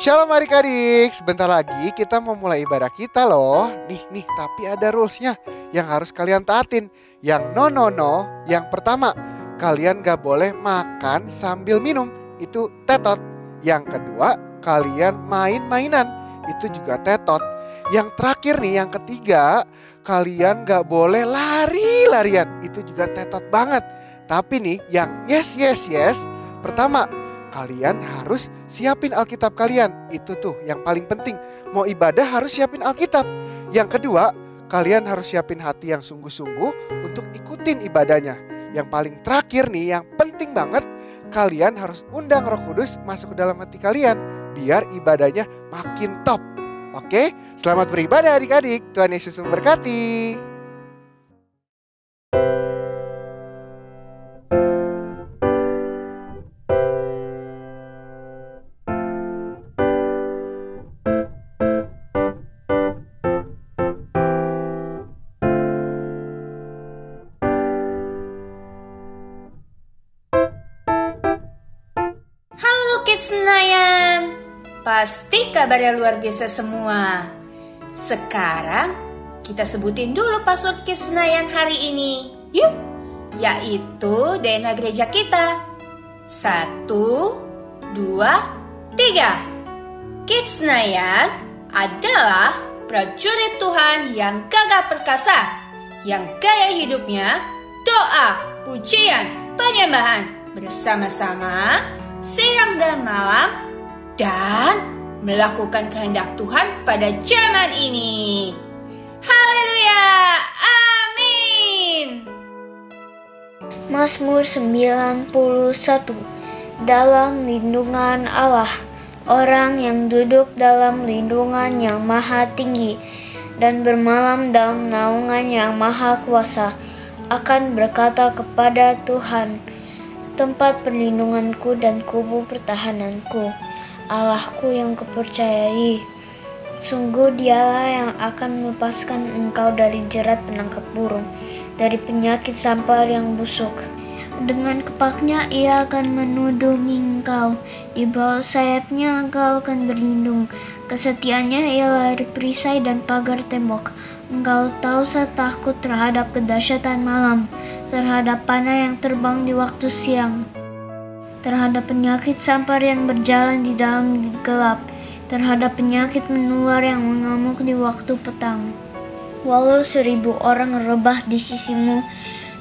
Shalom adik-adik, sebentar lagi kita mau mulai ibadah kita loh. Nih, tapi ada rulesnya yang harus kalian taatin. Yang no, yang pertama, kalian gak boleh makan sambil minum, itu tetot. Yang kedua, kalian main-mainan, itu juga tetot. Yang terakhir nih, yang ketiga, kalian gak boleh lari-larian, itu juga tetot banget. Tapi nih, yang yes, pertama, kalian harus siapin Alkitab kalian. Itu tuh yang paling penting. Mau ibadah harus siapin Alkitab. Yang kedua, kalian harus siapin hati yang sungguh-sungguh untuk ikutin ibadahnya. Yang paling terakhir nih, yang penting banget, kalian harus undang Roh Kudus masuk ke dalam hati kalian biar ibadahnya makin top. Oke, selamat beribadah adik-adik. Tuhan Yesus memberkati. Kids Senayan, pasti kabarnya luar biasa semua. Sekarang kita sebutin dulu password Kids Senayan hari ini. Yuk, yaitu DNA gereja kita. 1, 2, 3. Kids Senayan adalah prajurit Tuhan yang gagah perkasa, yang gaya hidupnya doa, pujian, penyembahan bersama-sama siang dan malam, dan melakukan kehendak Tuhan pada zaman ini. Haleluya, amin. Mazmur 91. Dalam lindungan Allah, orang yang duduk dalam lindungan yang maha tinggi dan bermalam dalam naungan yang maha kuasa akan berkata kepada Tuhan, tempat perlindunganku dan kubu pertahananku, Allahku yang kupercayai. Sungguh Dialah yang akan melepaskan engkau dari jerat penangkap burung, dari penyakit sampar yang busuk. Dengan kepaknya Ia akan menudungi engkau, di bawah sayapnya engkau akan berlindung. Kesetiaannya ialah perisai dan pagar tembok. Engkau tahu saya takut terhadap kedahsyatan malam, terhadap panah yang terbang di waktu siang, terhadap penyakit sampar yang berjalan di dalam gelap, terhadap penyakit menular yang mengamuk di waktu petang. Walau 1,000 orang rebah di sisimu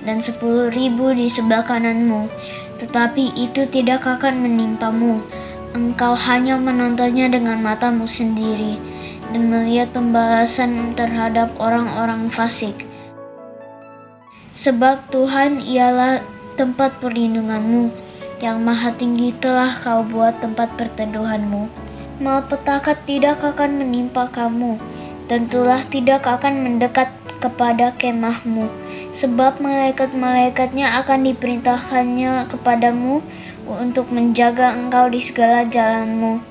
dan 10,000 di sebelah kananmu, tetapi itu tidak akan menimpamu. Engkau hanya menontonnya dengan matamu sendiri dan melihat pembalasan terhadap orang-orang fasik. Sebab Tuhan ialah tempat perlindunganmu, yang maha tinggi telah kau buat tempat perteduhanmu. Malapetaka tidak akan menimpa kamu, dan tulah tidak akan mendekat kepada kemahmu. Sebab malaikat-malaikatnya akan diperintahkannya kepadamu untuk menjaga engkau di segala jalanmu.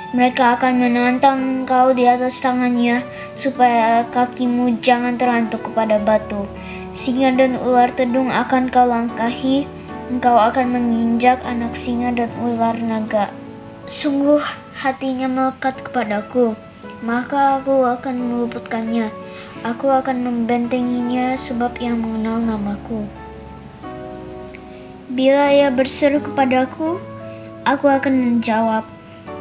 Mereka akan menantang engkau di atas tangannya, supaya kakimu jangan terhantuk kepada batu. Singa dan ular tedung akan kau langkahi, engkau akan menginjak anak singa dan ular naga. Sungguh hatinya melekat kepadaku, maka aku akan meluputkannya. Aku akan membentenginya sebab ia mengenal namaku. Bila ia berseru kepadaku, aku akan menjawab.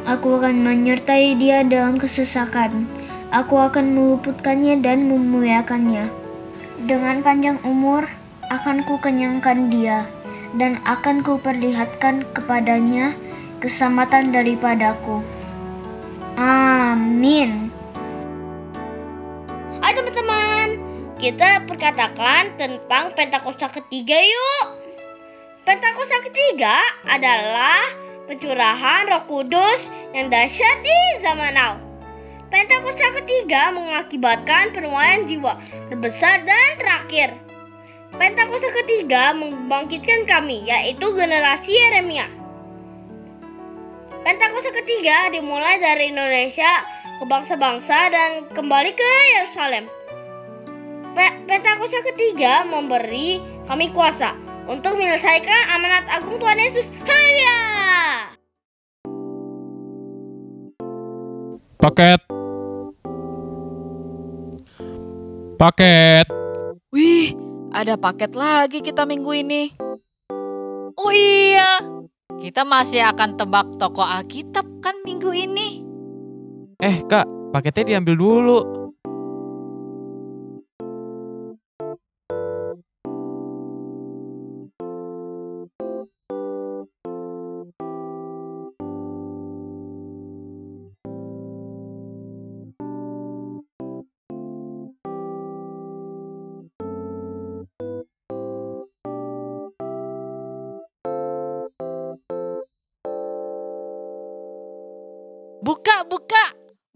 Aku akan menyertai dia dalam kesesakan. Aku akan meluputkannya dan memuliakannya. Dengan panjang umur akan kukenyangkan dia, dan akan kuperlihatkan kepadanya keselamatan daripadaku. Amin. Hai teman-teman, kita perkatakan tentang Pentakosta ketiga yuk. Pentakosta ketiga adalah pencurahan Roh Kudus yang dahsyat di zaman now. Pentakosta ketiga mengakibatkan penuaian jiwa terbesar dan terakhir. Pentakosta ketiga membangkitkan kami, yaitu generasi Yeremia. Pentakosta ketiga dimulai dari Indonesia ke bangsa-bangsa dan kembali ke Yerusalem. Pentakosta ketiga memberi kami kuasa untuk menyelesaikan amanat agung Tuhan Yesus. Haleluya! Paket. Paket. Wih, ada paket lagi kita minggu ini. Oh iya, kita masih akan tebak tokoh Alkitab kan minggu ini. Kak, paketnya diambil dulu.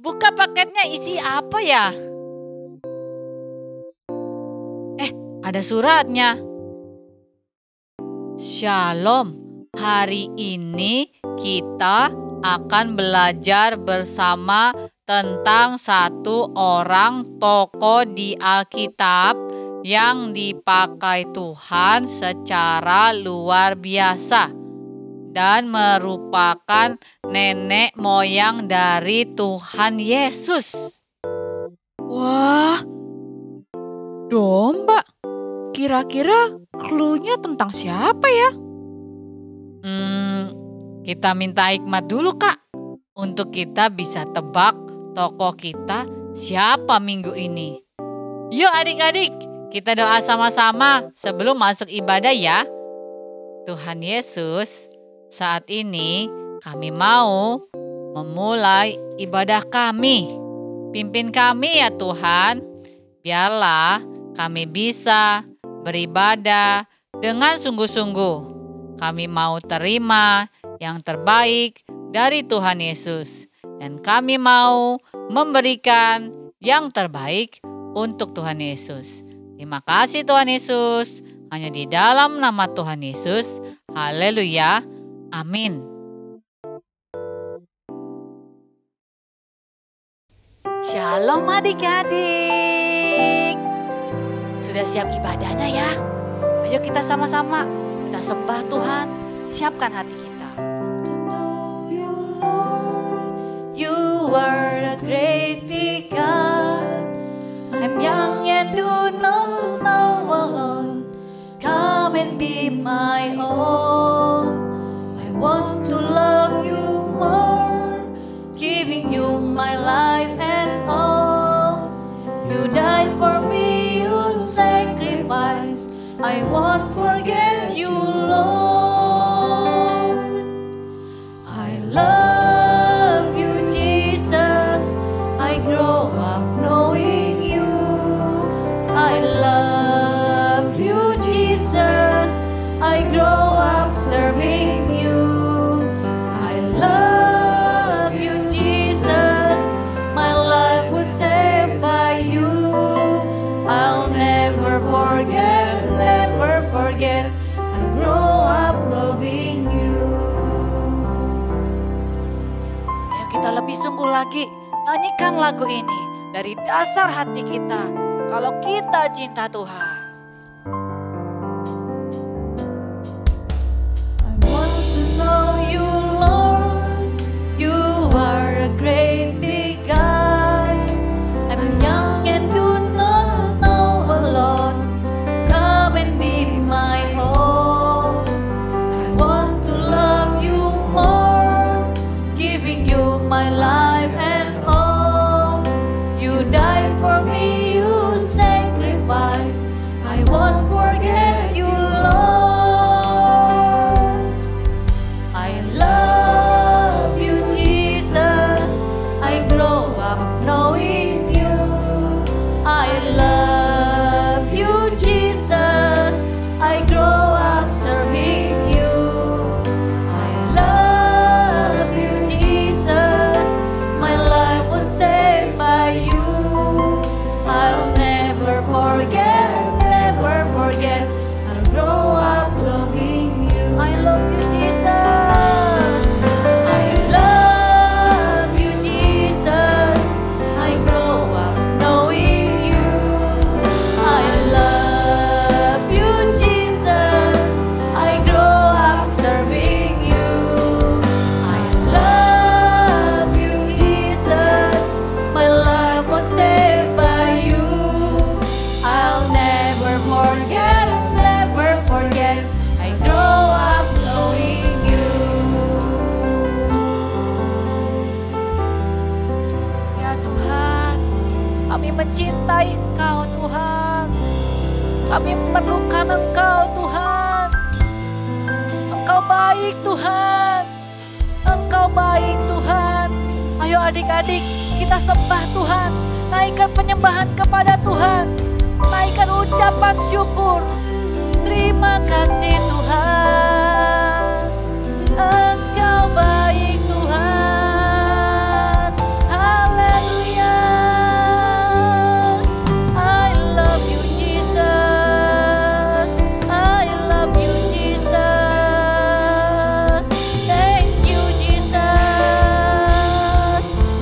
Buka paketnya, isi apa ya? Ada suratnya. Shalom, hari ini kita akan belajar bersama tentang satu orang tokoh di Alkitab yang dipakai Tuhan secara luar biasa dan merupakan nenek moyang dari Tuhan Yesus. Wah, domba. Kira-kira clue-nya tentang siapa ya? Kita minta hikmat dulu, Kak, untuk kita bisa tebak tokoh kita siapa minggu ini. Yuk adik-adik, kita doa sama-sama sebelum masuk ibadah ya. Tuhan Yesus, saat ini kami mau memulai ibadah kami. Pimpin kami ya Tuhan, biarlah kami bisa beribadah dengan sungguh-sungguh. Kami mau terima yang terbaik dari Tuhan Yesus. Dan kami mau memberikan yang terbaik untuk Tuhan Yesus. Terima kasih Tuhan Yesus. Hanya di dalam nama Tuhan Yesus. Haleluya. Amin. Shalom adik-adik. Sudah siap ibadahnya ya? Ayo kita sama-sama. Kita sembah Tuhan. Siapkan hati kita. You are a great big God. I'm young and do not know alone. Come and be my own. I want to love you more, giving you my life and all. You died for me, you sacrificed. I won't forget you, Lord. I love you, Jesus. I grow up knowing you. I love you, Jesus. I grow up serving you. I love you, Jesus. My life was saved by you. I'll never forget, never forget. I grow up loving you. Ayo kita lebih sungguh lagi nyanyikan lagu ini dari dasar hati kita. Kalau kita cinta Tuhan. I want to know you, Lord. You are a great big God. I'm young and do not know a lot. Come and be my home. I want to love you more, giving you my life and all. You died for me, you sacrificed. mencintai Engkau Tuhan. Kami memerlukan Engkau Tuhan. Engkau baik Tuhan. Engkau baik Tuhan. Ayo adik-adik kita sembah Tuhan. Naikkan penyembahan kepada Tuhan. Naikkan ucapan syukur. Terima kasih Tuhan. Engkau baik Tuhan. Haleluya. I love you Jesus. I love you Jesus. Thank you Jesus.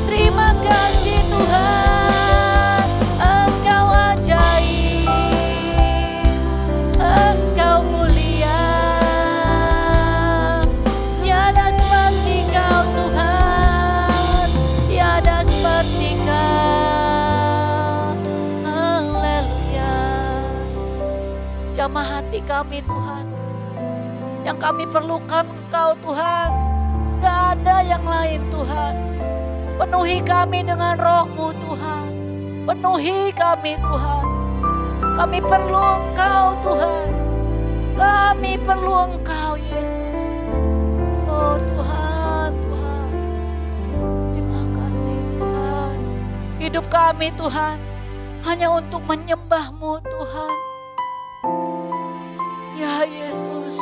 Terima kasih Tuhan. Engkau ajaib. Engkau mulia. Tiada seperti Kau Tuhan. Tiada seperti Kau. Haleluya. Jamah hati kami Tuhan. Yang kami perlukan Engkau Tuhan. Gak ada yang lain Tuhan. Penuhi kami dengan roh-Mu Tuhan. Penuhi kami Tuhan. Kami perlu Engkau Tuhan. Kami perlu Engkau Yesus. Oh Tuhan, Tuhan. Terima kasih Tuhan. Hidup kami Tuhan hanya untuk menyembah-Mu Tuhan. Ya Yesus.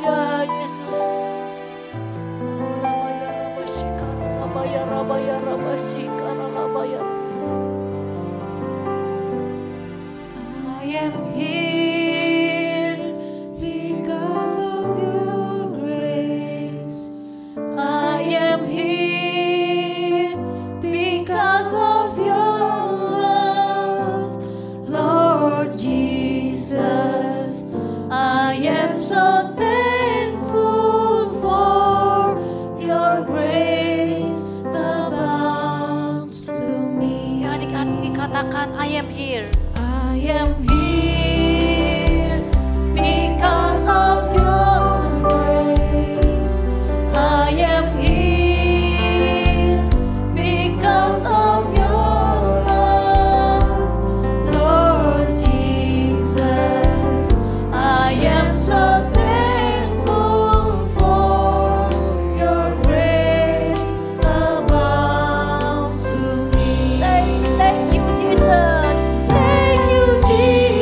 Ya Yesus. Rabaya rabashikara, rabaya rabaya rabashikara, rabaya. I am here because of your grace. I am here because of your love, Lord Jesus. I am so thankful for your grace abounds to me. Adik-adik katakan, I am here. I am here because of your grace. I am here because of your love, Lord Jesus. I am so thankful for your grace abounds to me. Thank you, Jesus. Thank you, Jesus.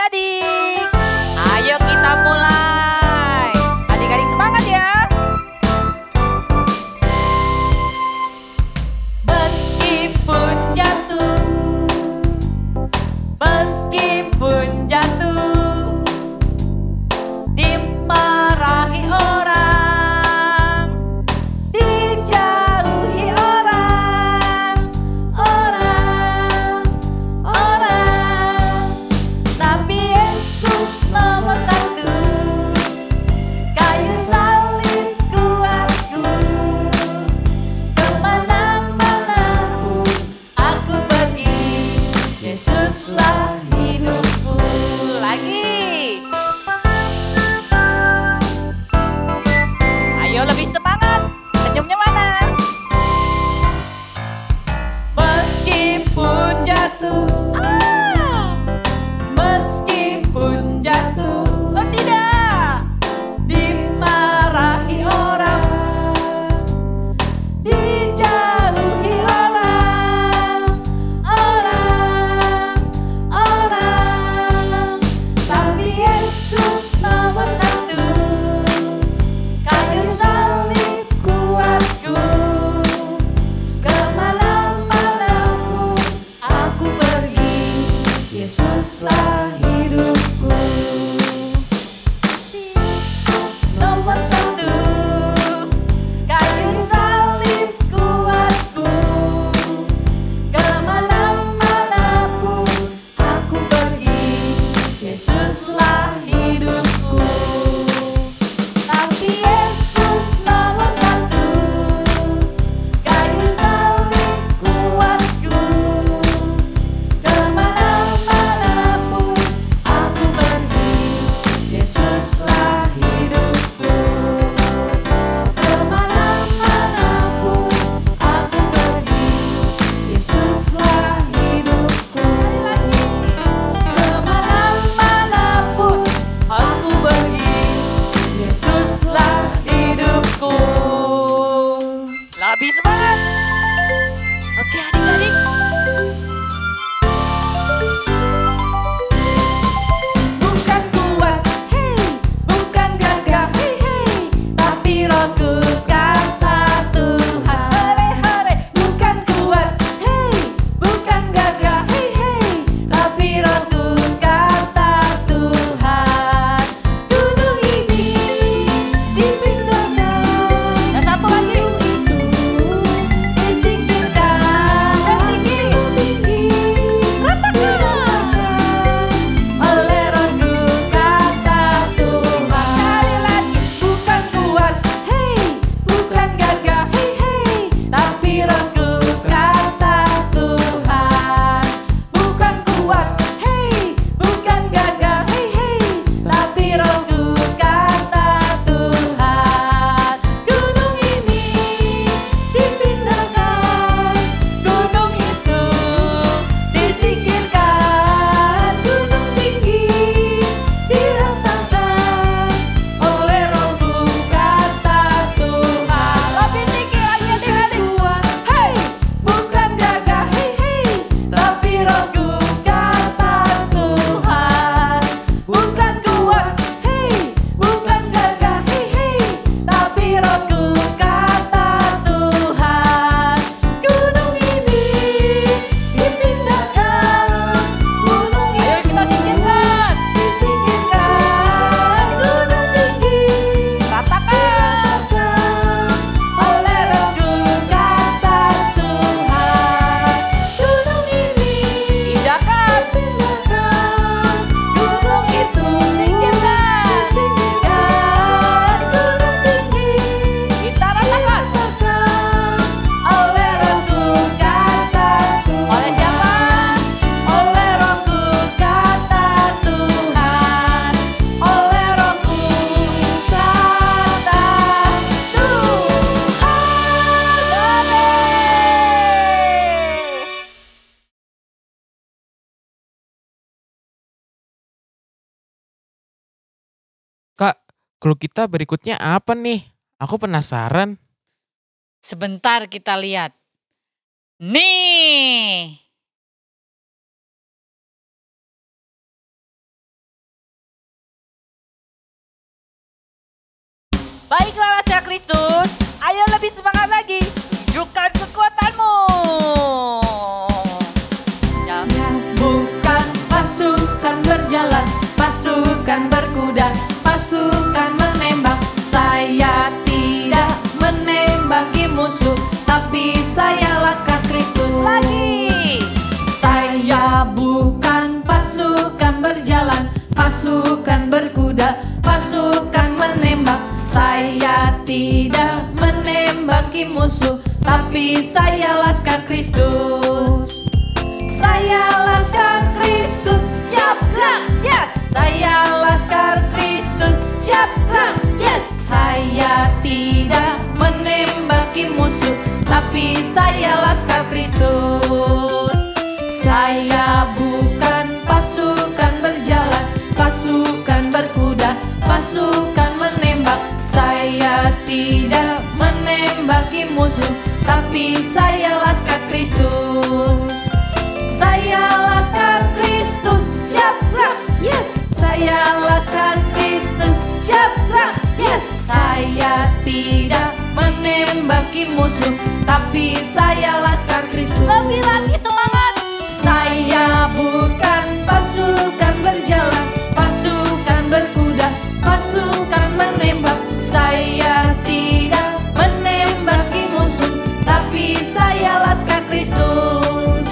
adik-adik, ayo kita mulai. Adik-adik semangat ya. Meskipun jatuh, dimarahi orang, dijauhi orang, tapi Yesus nomor satu. Kayu salib kuatku, kemana-mana pun aku pergi, Yesuslah hidupku. Lagi. Ayo lebih semangat, senyumnya mana? Meskipun jatuh, oh tidak, dimarahi orang, dijauhi orang, tapi Yesus nomor satu. Kayu salib kuatku, kemana-mana pun aku pergi, Yesuslah hidupku. Nomor satu, kayu salib kuatku, kemana-mana pun aku pergi, Yesuslah hidupku. Tapi Yesus nomor satu, kayu salib kuatku, kemana-mana pun aku pergi, Yesuslah hidupku. Kemana-mana pun aku pergi, Yesuslah hidupku. Kemana-mana pun aku pergi, Yesuslah hidupku. Lebih semangat. Oke adik-adik. Bukan kuat, hei, bukan gagah, hei, hei, tapi Rohku kata Tuhan. Hore, hore. Bukan kuat, hei, bukan gagah, hei, hei, tapi Rohku kata Tuhan. Gunung ini dipindahkan. Dan satu lagi. Disingkirkan dan tinggi, ratakan oleh Rohku kata Tuhan. Sekali lagi, bukan kuat, hei, bukan gagah, hei, hei, tapi Rohku kata Tuhan. Bukan kuat, hei, bukan gagah, hei, hei, tapi Rohku kata Tuhan. Gunung ini dipindahkan, gunung itu disingkirkan, gunung tinggi diratakan oleh Rohku kata Tuhan. Lebih tinggi lagi adik-adik. Hei, bukan gagah, hei, hei, tapi Rohku kata Tuhan. Bukan kuat, hei, bukan gagah, hei, hei, tapi Rohku kata Tuhan. Gunung ini dipindahkan, gunung itu disingkirkan, gunung tinggi ratakan oleh Rohku kata Tuhan. Gunung ini pindahkan, gunung itu disingkirkan, gunung tinggi kita ratakan oleh Rohku kata Tuhan. Oleh siapa? Oleh Rohku kata Tuhan. Oleh Rohku kata Tuhan. Amin. Kak, clue kita berikutnya apa nih? Aku penasaran. Sebentar kita lihat. Nih, Baiklah Laskar Kristus, ayo lebih semangat lagi. Tunjukkan kekuatanmu. Ya. Bukan pasukan berjalan, pasukan berkuda, pasukan menembak. Saya tidak menembaki musuh, tapi saya Laskar Kristus. Lagi. Saya bukan pasukan berjalan, pasukan berkuda, pasukan menembak. Saya tidak menembaki musuh, tapi saya Laskar Kristus. Saya Laskar Kristus, siap gerak, yes. Saya Laskar Kristus, siap gerak, yes. Saya tidak menembaki musuh, tapi saya Laskar Kristus. Saya bukan pasukan berjalan, pasukan berkuda, pasukan menembak. Saya tidak menembaki musuh, tapi saya Laskar Kristus. Saya Laskar Kristus, siap gerak, yes. Saya Laskar Kristus, siap gerak, yes. Saya tidak menembaki musuh, tapi saya Laskar Kristus. Lebih lagi semangat. Saya bukan pasukan berjalan, pasukan berkuda, pasukan menembak. Saya tidak menembaki musuh, tapi saya Laskar Kristus.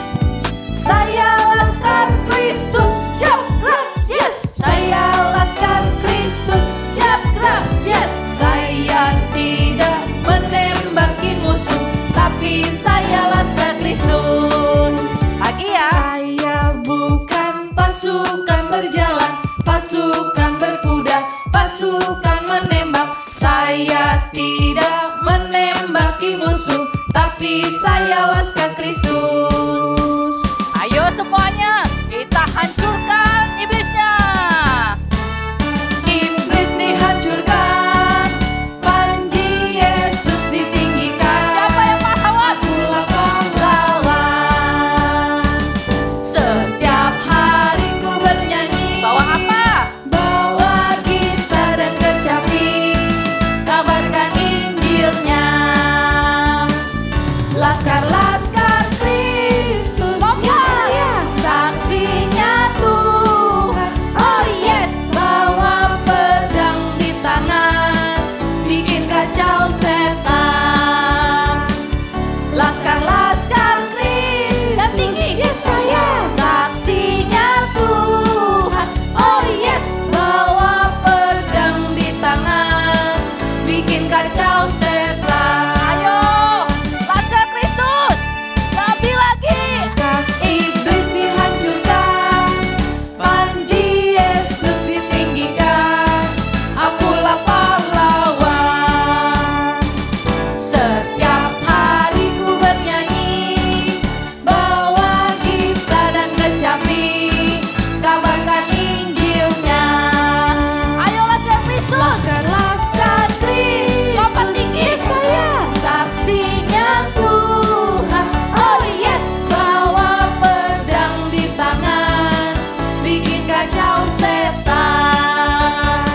Saya Laskar Kristus, siap gerak, yes. Saya Laskar Kristus, siap gerak, yes. Saya tidak menembaki musuh, tapi saya Laskar Kristus. Lagi ya. Saya bukan pasukan berjalan, pasukan berkuda, pasukan menembak. Saya tidak menembaki musuh, tapi saya Laskar Kristus. Ayo semuanya, kita hancurkan iblisnya. Iblis dihancurkan, panji Yesus ditinggikan. Siapa yang pahlawan? Akulah pahlawan. Setiap hari ku bernyanyi. Bawa apa? Bawa gitar dan kecapi, kabarkan Injilnya. Laskar-laskar Kristus, yes, saksinya Tuhan. Oh yes, bawa pedang di tangan, bikin kacau setan. Laskar-laskar Kristus, tinggi. yes saya, saksinya Tuhan. Oh yes, bawa pedang di tangan, bikin kacau setan. Ayo, Laskar Kristus, lebih lagi. Iblis dihancurkan, panji Yesus ditinggikan. Akulah pahlawan. Setiap hari ku bernyanyi, bawa gitar dan kecapi, kabarkan Injilnya. Ayo Laskar Kristus, Laskar-laskar Kristus, lompat tinggi. saya saksinya Tuhan. Oh yes, bawa pedang di tangan, bikin kacau setan.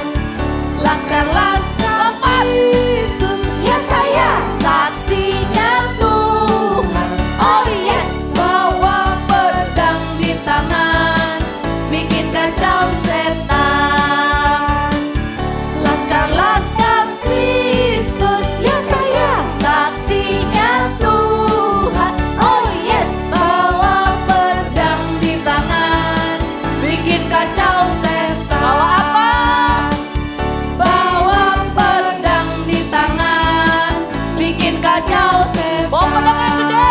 Laskar-laskar Kristus, ya saya saksinya Tuhan. Oh yes, bawa pedang di tangan, bikin kacau setan. Laskar-laskar Kristus, ya saya saksinya Tuhan. Oh yes, bawa pedang di tangan, bikin kacau setan. Bawa apa? Bawa pedang di tangan, bikin kacau setan. Bawa pedang yang gede.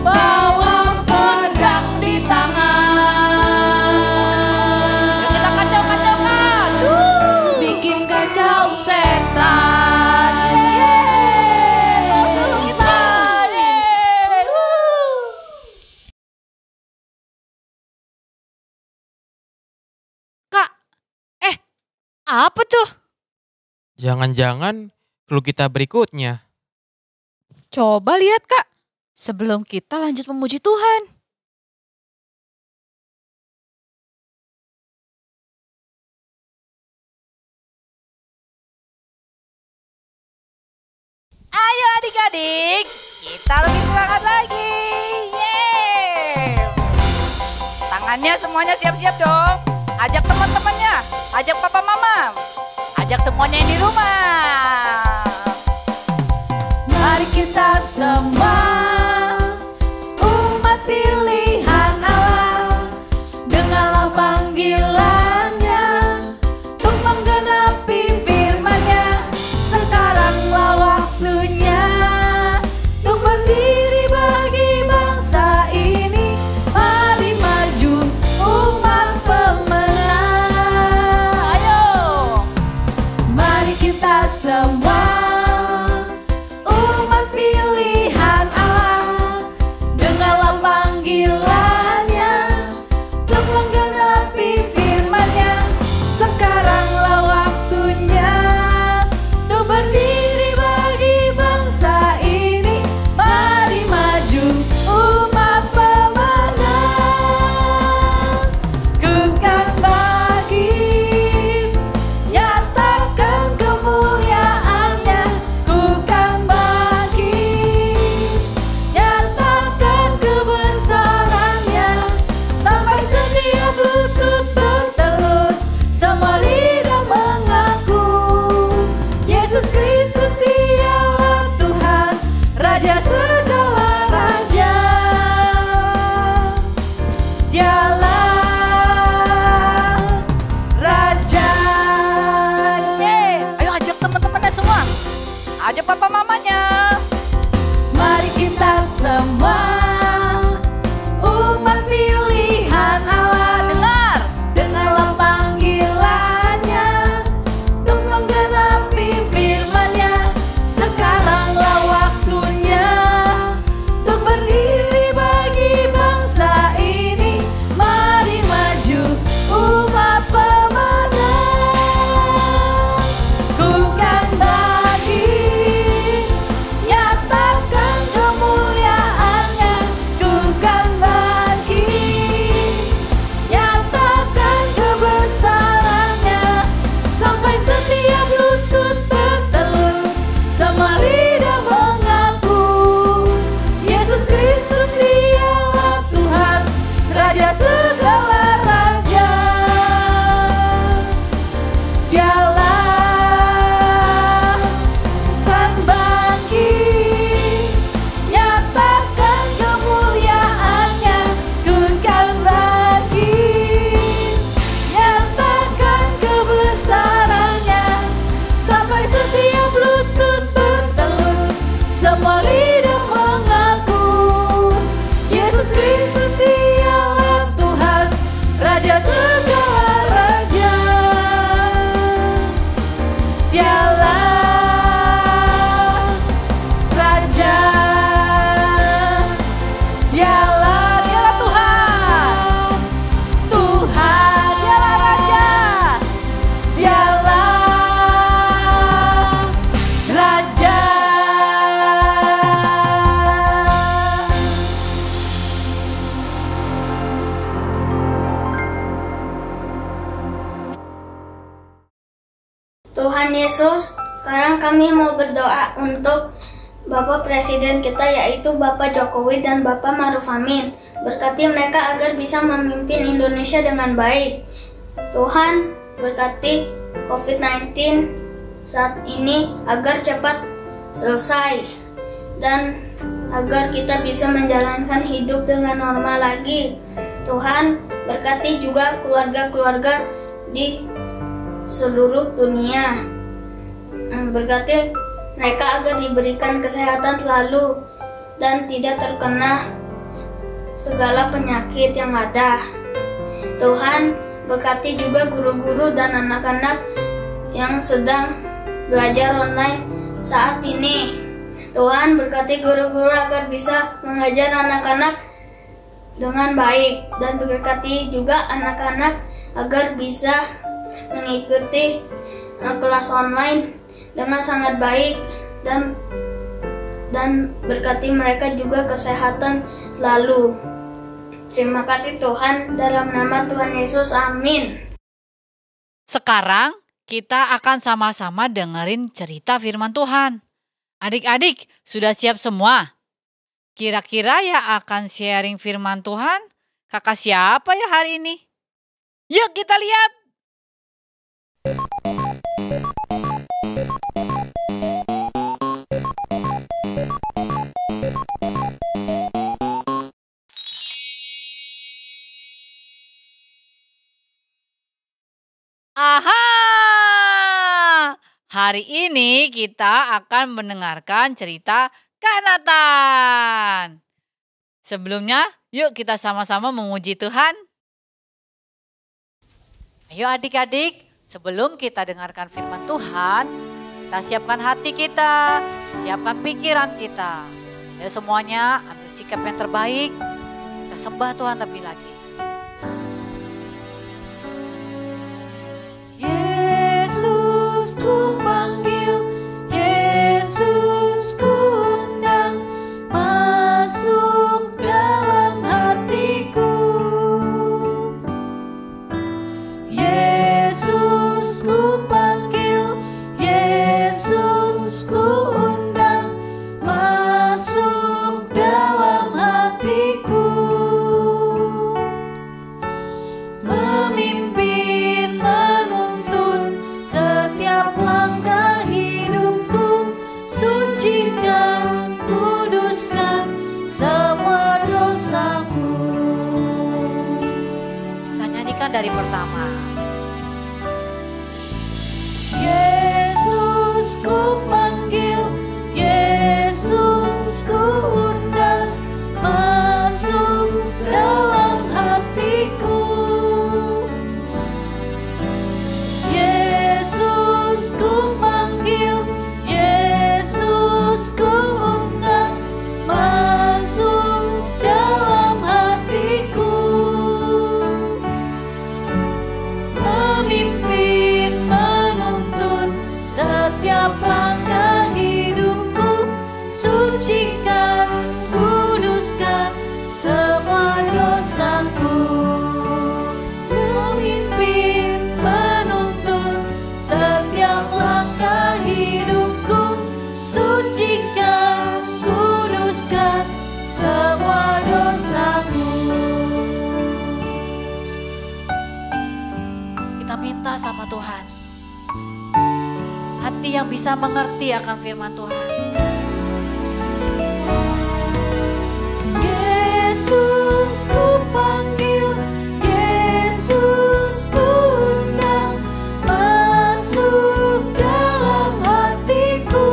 Bawa pedang di tangan, Kita kacau-kacaukan. bikin kacau setan. Kita. Kak, apa tuh? Jangan-jangan clue kita berikutnya. Coba lihat Kak, sebelum kita lanjut memuji Tuhan. adik-adik, kita lebih semangat lagi. Yeay! Tangannya semuanya siap-siap dong. Ajak teman-temannya, ajak papa mama, ajak semuanya yang di rumah. Mari kita semua umat pilihan Allah, dengarlah panggilannya untuk menggenapi firman-Nya. Sekaranglah waktunya untuk berdiri bagi bangsa ini. Mari maju umat pemenang. Ayo, Mari kita semua umat pilihan Allah, dengarlah panggilannya untuk menggenapi firman-Nya. Sekaranglah waktunya untuk berdiri bagi bangsa ini. Mari maju umat pemenang. Ku kan bangkit, nyatakan kemuliaan-Nya. Ku kan bangkit, nyatakan kebesaran-Nya. Sampai setiap lutut bertelut, semua lidah mengaku Yesus Kristus Dialah Tuhan, Raja segala raja. Dialah Raja. yeay. Ayo ajak teman-temannya semua. Ajak papa mamanya. Mari kita semua umat pilihan Allah, dengarlah panggilannya untuk menggenapi firman-Nya. Sekaranglah waktunya untuk berdiri bagi bangsa ini. Mari maju umat pemenang. Ku kan bangkit, nyatakan kemuliaan-Nya. Ku kan bangkit, nyatakan kebesaran-Nya. Sampai setiap lutut bertelut, semua lidah mengaku Yesus Kristus Dialah Tuhan, Raja segala raja. Dialah kan bangkit, nyatakan kemuliaan-Nya. Ku kan bangkit, nyatakan kebesaran-Nya. Sampai setiap lutut bertelut, semua lidah mengaku Yesus Kristus Dialah Tuhan, Raja segala raja. Dialah Raja, dialah Tuhan, Tuhan, dialah Raja, dialah Raja. Tuhan Yesus, sekarang kami mau berdoa untuk Bapak Presiden kita yaitu Bapak Jokowi dan Bapak Maruf Amin. Berkati mereka agar bisa memimpin Indonesia dengan baik. Tuhan, berkati COVID-19 saat ini agar cepat selesai dan agar kita bisa menjalankan hidup dengan normal lagi. Tuhan, berkati juga keluarga-keluarga di seluruh dunia. Berkati mereka agar diberikan kesehatan selalu dan tidak terkena segala penyakit yang ada. Tuhan, berkati juga guru-guru dan anak-anak yang sedang belajar online saat ini. Tuhan, berkati guru-guru agar bisa mengajar anak-anak dengan baik dan berkati juga anak-anak agar bisa mengikuti kelas online dengan sangat baik dan berkati mereka juga kesehatan selalu. Terima kasih Tuhan, dalam nama Tuhan Yesus, amin. Sekarang kita akan sama-sama dengerin cerita firman Tuhan. Adik-adik, sudah siap semua? Kira-kira yang akan sharing firman Tuhan, kakak siapa ya hari ini? Yuk kita lihat. Aha! Hari ini kita akan mendengarkan cerita Kak Nathan. Sebelumnya, yuk kita sama-sama memuji Tuhan. Ayo adik-adik, sebelum kita dengarkan firman Tuhan, kita siapkan hati kita, siapkan pikiran kita. Ayo semuanya ambil sikap yang terbaik, kita sembah Tuhan lebih lagi. Yesus ku panggil, Yesus ku undang, masuk dalam hatiku. Yesus ku panggil, Yesus ku undang, masuk dalam hatiku. Memimpin, menuntun setiap langkah hidupku, sucikan, kuduskan semua dosaku. Kita nyanyikan dari pertama. Yesus ku panggil, Yesus ku undang, masuk dalam hatiku. Yesus ku panggil, Yesus ku undang, masuk dalam hatiku. Memimpin, menuntun setiap langkah hidupku, sucikan, kuduskan semua dosaku. Memimpin, menuntun setiap langkah hidupku, sucikan, kuduskan semua dosaku. Kita minta sama Tuhan hati yang bisa mengerti akan firman Tuhan. Yesus ku panggil, Yesus ku undang, masuk dalam hatiku.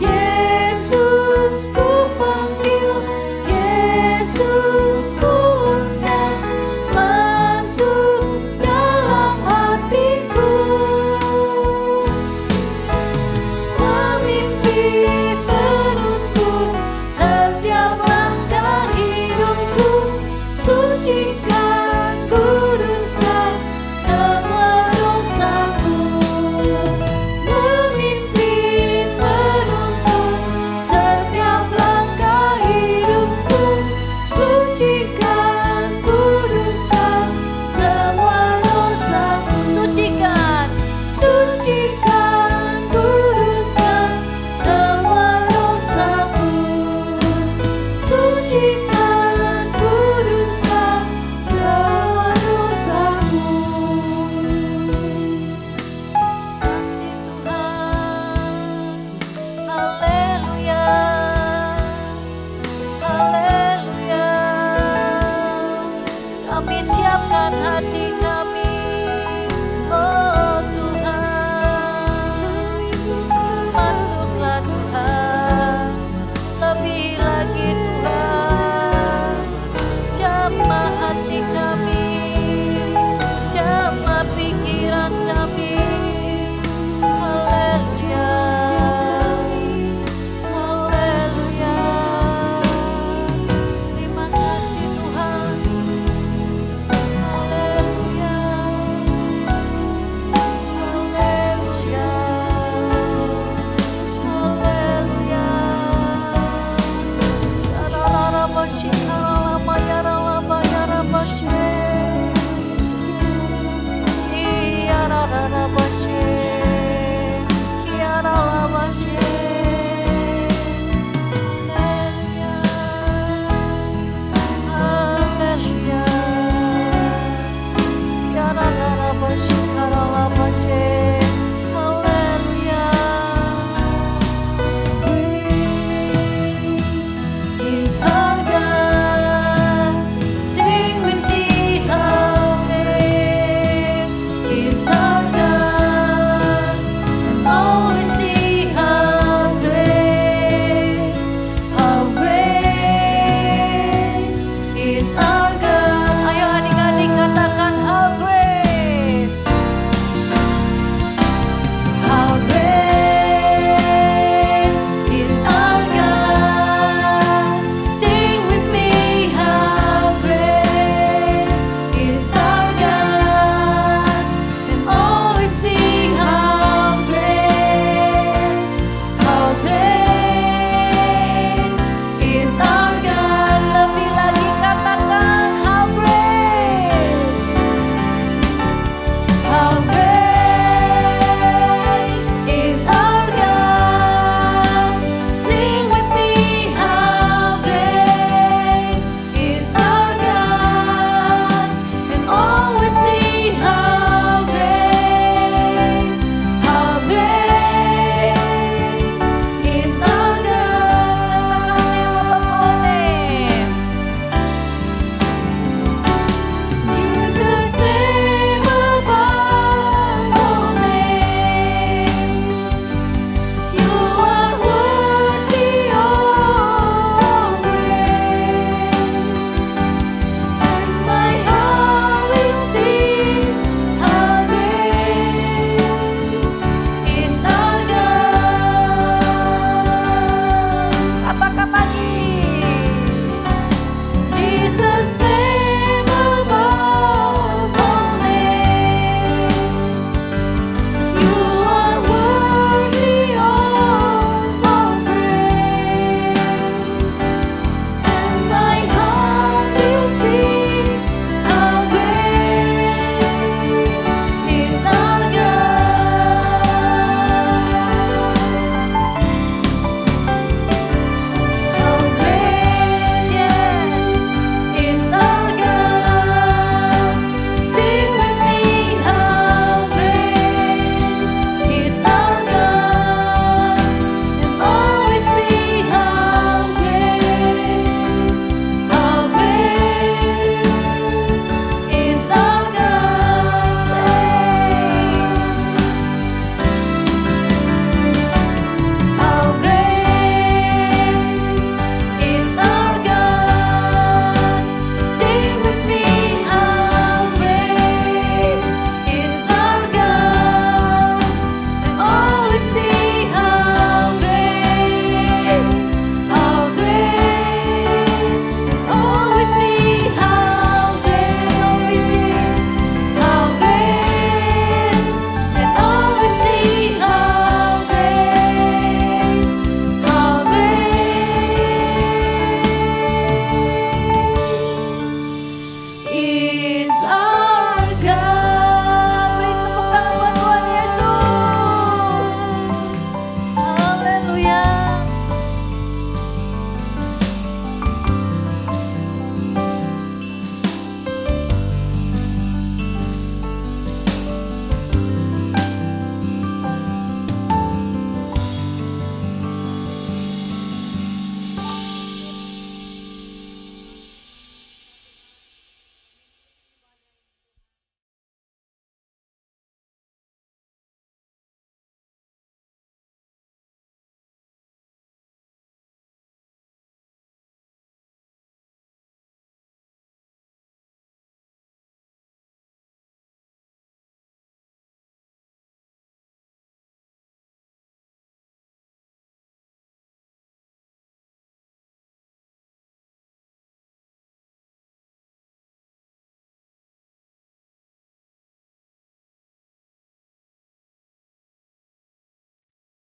Yesus ku panggil, Yesus ku undang, masuk dalam hatiku. Memimpin,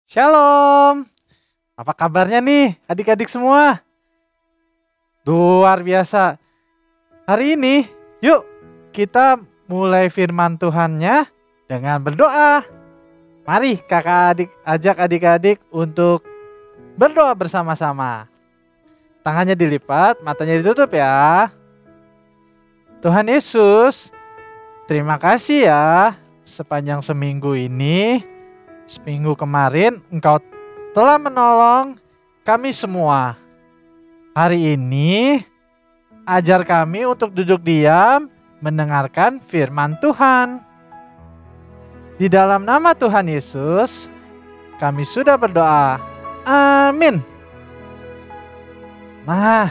Shalom. Apa kabarnya nih adik-adik semua? Luar biasa. Hari ini yuk kita mulai firman Tuhannya dengan berdoa. Mari kakak adik ajak adik-adik untuk berdoa bersama-sama. Tangannya dilipat, matanya ditutup ya. Tuhan Yesus, terima kasih ya sepanjang seminggu ini. Seminggu kemarin Engkau telah menolong kami semua. Hari ini ajar kami untuk duduk diam mendengarkan firman Tuhan. Di dalam nama Tuhan Yesus kami sudah berdoa. Amin. Nah,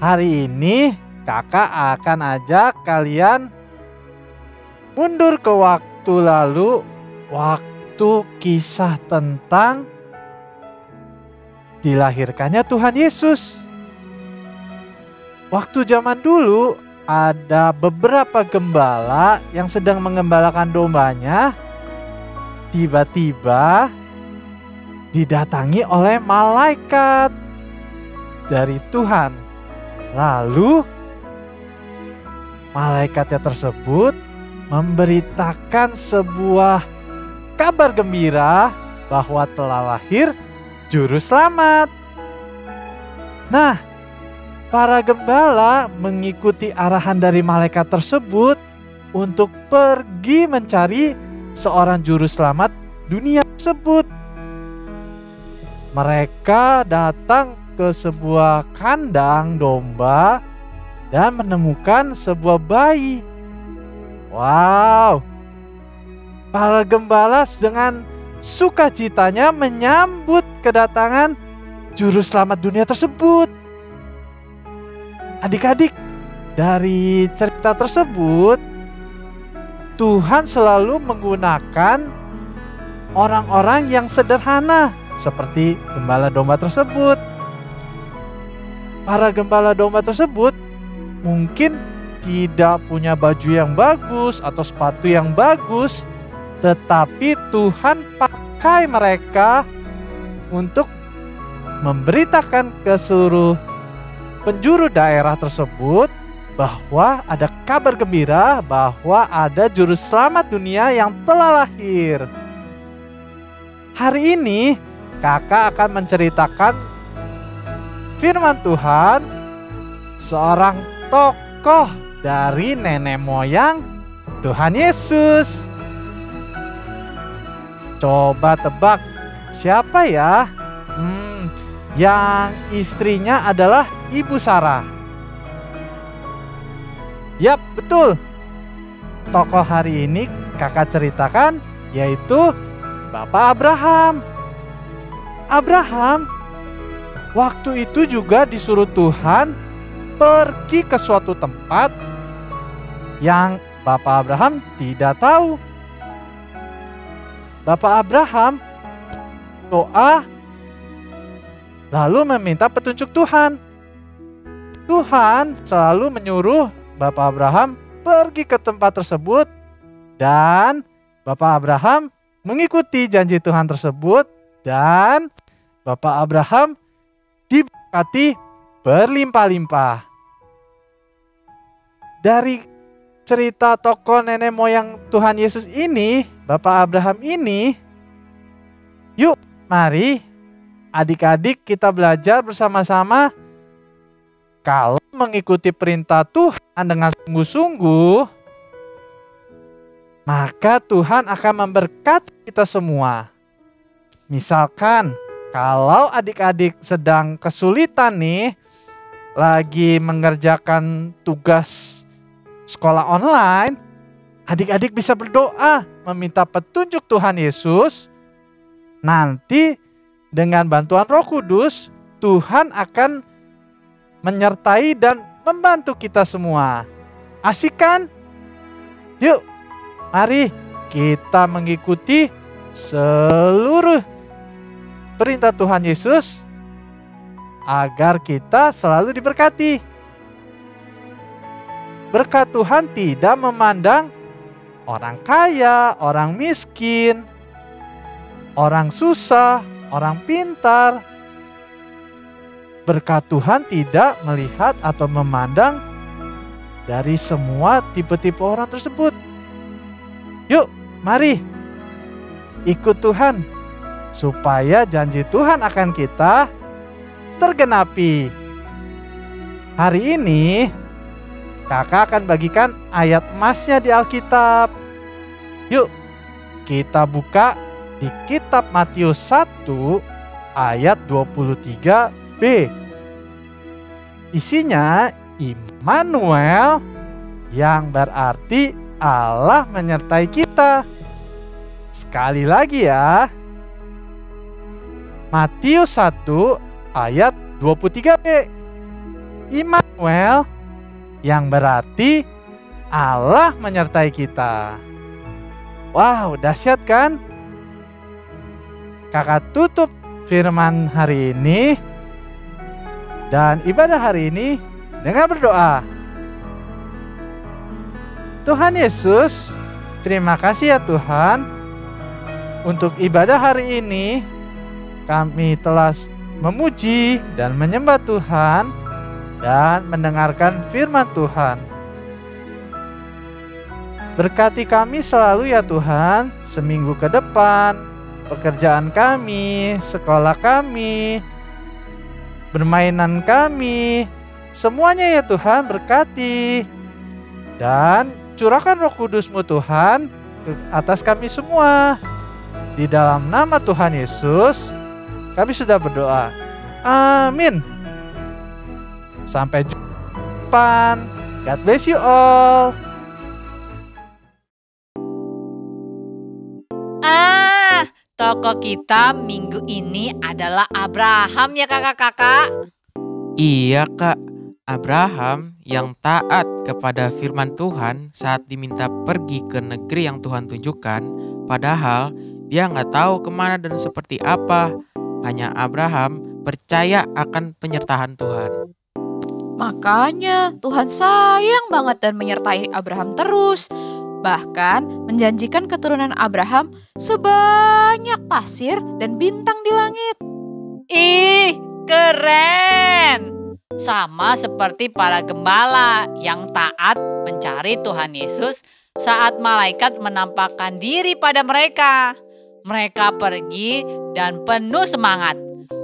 hari ini kakak akan ajak kalian mundur ke waktu lalu, waktu kisah tentang dilahirkannya Tuhan Yesus. Waktu zaman dulu ada beberapa gembala yang sedang mengembalakan dombanya. Tiba-tiba didatangi oleh malaikat dari Tuhan. Lalu malaikatnya tersebut memberitakan sebuah kabar gembira bahwa telah lahir juru selamat. Nah, para gembala mengikuti arahan dari malaikat tersebut untuk pergi mencari seorang juru selamat dunia tersebut. Mereka datang ke sebuah kandang domba dan menemukan sebuah bayi. Wow! Para gembala dengan sukacitanya menyambut kedatangan juru selamat dunia tersebut. Adik-adik, dari cerita tersebut, Tuhan selalu menggunakan orang-orang yang sederhana seperti gembala domba tersebut. Para gembala domba tersebut mungkin tidak punya baju yang bagus atau sepatu yang bagus, tetapi Tuhan pakai mereka untuk memberitakan ke seluruh penjuru daerah tersebut bahwa ada kabar gembira bahwa ada juru selamat dunia yang telah lahir. Hari ini kakak akan menceritakan firman Tuhan seorang tokoh dari nenek moyang Tuhan Yesus. Coba tebak siapa ya? Yang istrinya adalah Ibu Sarah. Yap, betul. Tokoh hari ini kakak ceritakan yaitu Bapak Abraham. Abraham waktu itu juga disuruh Tuhan pergi ke suatu tempat yang Bapak Abraham tidak tahu. Bapak Abraham doa lalu meminta petunjuk Tuhan. Tuhan selalu menyuruh Bapak Abraham pergi ke tempat tersebut dan Bapak Abraham mengikuti janji Tuhan tersebut dan Bapak Abraham diberkati berlimpah-limpah. Dari cerita tokoh nenek moyang Tuhan Yesus ini, Bapak Abraham ini, yuk mari adik-adik kita belajar bersama-sama. Kalau mengikuti perintah Tuhan dengan sungguh-sungguh, maka Tuhan akan memberkati kita semua. Misalkan kalau adik-adik sedang kesulitan nih, lagi mengerjakan tugas sekolah online, adik-adik bisa berdoa meminta petunjuk Tuhan Yesus. Nanti dengan bantuan Roh Kudus, Tuhan akan menyertai dan membantu kita semua. Asik kan? Yuk, mari kita mengikuti seluruh perintah Tuhan Yesus agar kita selalu diberkati. Berkat Tuhan tidak memandang orang kaya, orang miskin. orang susah, orang pintar. Berkat Tuhan tidak melihat atau memandang dari semua tipe-tipe orang tersebut. Yuk, mari ikut Tuhan supaya janji Tuhan akan kita tergenapi. Hari ini kakak akan bagikan ayat emasnya di Alkitab. Yuk, kita buka di kitab Matius 1 ayat 23b. Isinya Immanuel, yang berarti Allah menyertai kita. Sekali lagi ya. Matius 1 ayat 23b. Immanuel, yang berarti Allah menyertai kita. Wow, dahsyat kan? Kakak tutup firman hari ini dan ibadah hari ini dengan berdoa. Tuhan Yesus, terima kasih ya Tuhan. Untuk ibadah hari ini, kami telah memuji dan menyembah Tuhan dan mendengarkan firman Tuhan. Berkati kami selalu ya Tuhan, seminggu ke depan, pekerjaan kami, sekolah kami, bermainan kami, semuanya ya Tuhan berkati. Dan curahkan Roh Kudus-Mu Tuhan atas kami semua. Di dalam nama Tuhan Yesus, kami sudah berdoa. Amin. Sampai jumpa. God bless you all. Tokoh kita minggu ini adalah Abraham ya kakak-kakak. Iya kak, Abraham yang taat kepada firman Tuhan saat diminta pergi ke negeri yang Tuhan tunjukkan. Padahal dia nggak tahu kemana dan seperti apa. Hanya Abraham percaya akan penyertaan Tuhan. Makanya Tuhan sayang banget dan menyertai Abraham terus. Bahkan menjanjikan keturunan Abraham sebanyak pasir dan bintang di langit. Ih, keren! Sama seperti para gembala yang taat mencari Tuhan Yesus saat malaikat menampakkan diri pada mereka. Mereka pergi dan penuh semangat.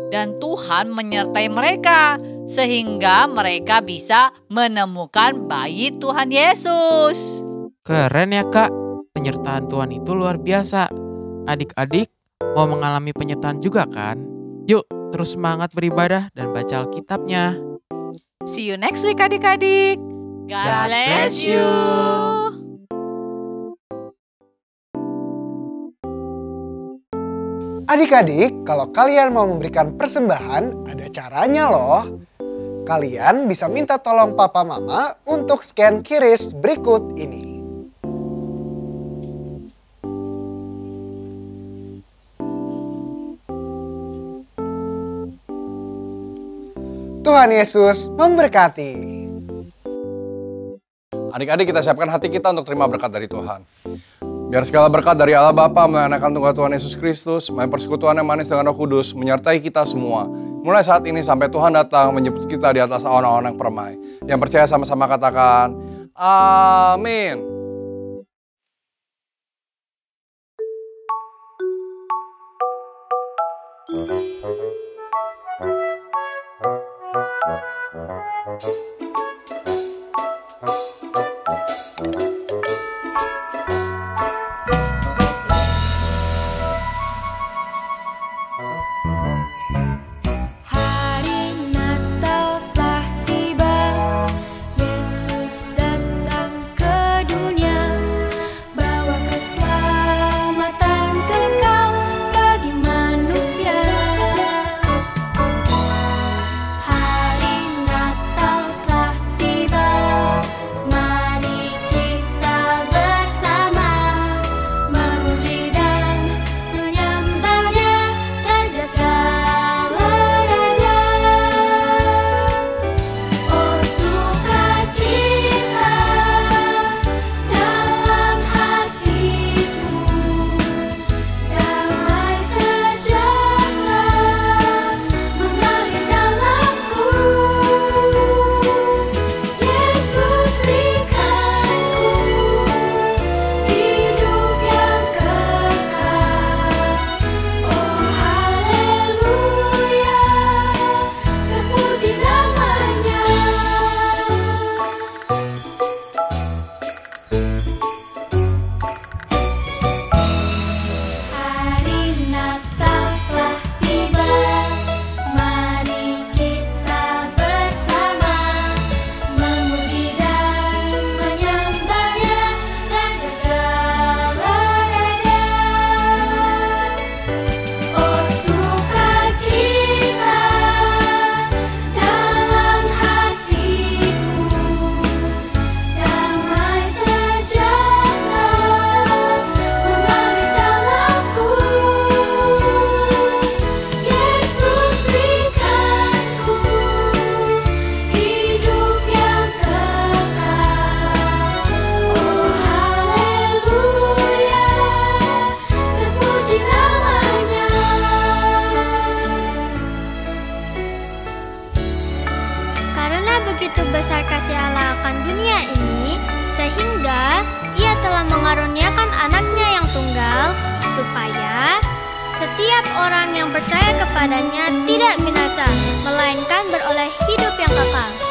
Dan Tuhan menyertai mereka sehingga mereka bisa menemukan bayi Tuhan Yesus. Keren ya kak, penyertaan Tuhan itu luar biasa. Adik-adik mau mengalami penyertaan juga kan? Yuk terus semangat beribadah dan baca Alkitabnya. See you next week adik-adik. God bless you. Adik-adik, kalau kalian mau memberikan persembahan, ada caranya loh. Kalian bisa minta tolong papa mama untuk scan QRIS berikut ini. Tuhan Yesus memberkati. Adik-adik, kita siapkan hati kita untuk terima berkat dari Tuhan. Biar segala berkat dari Allah Bapa, melalui Anak Tunggal Tuhan Yesus Kristus, melalui persekutuan yang manis dengan Roh Kudus, menyertai kita semua. Mulai saat ini sampai Tuhan datang menjemput kita di atas awan-awan yang permai. Yang percaya sama-sama katakan, amin. kasih Allah akan dunia ini, sehingga Ia telah mengaruniakan anaknya yang tunggal, supaya setiap orang yang percaya kepadanya tidak binasa, melainkan beroleh hidup yang kekal.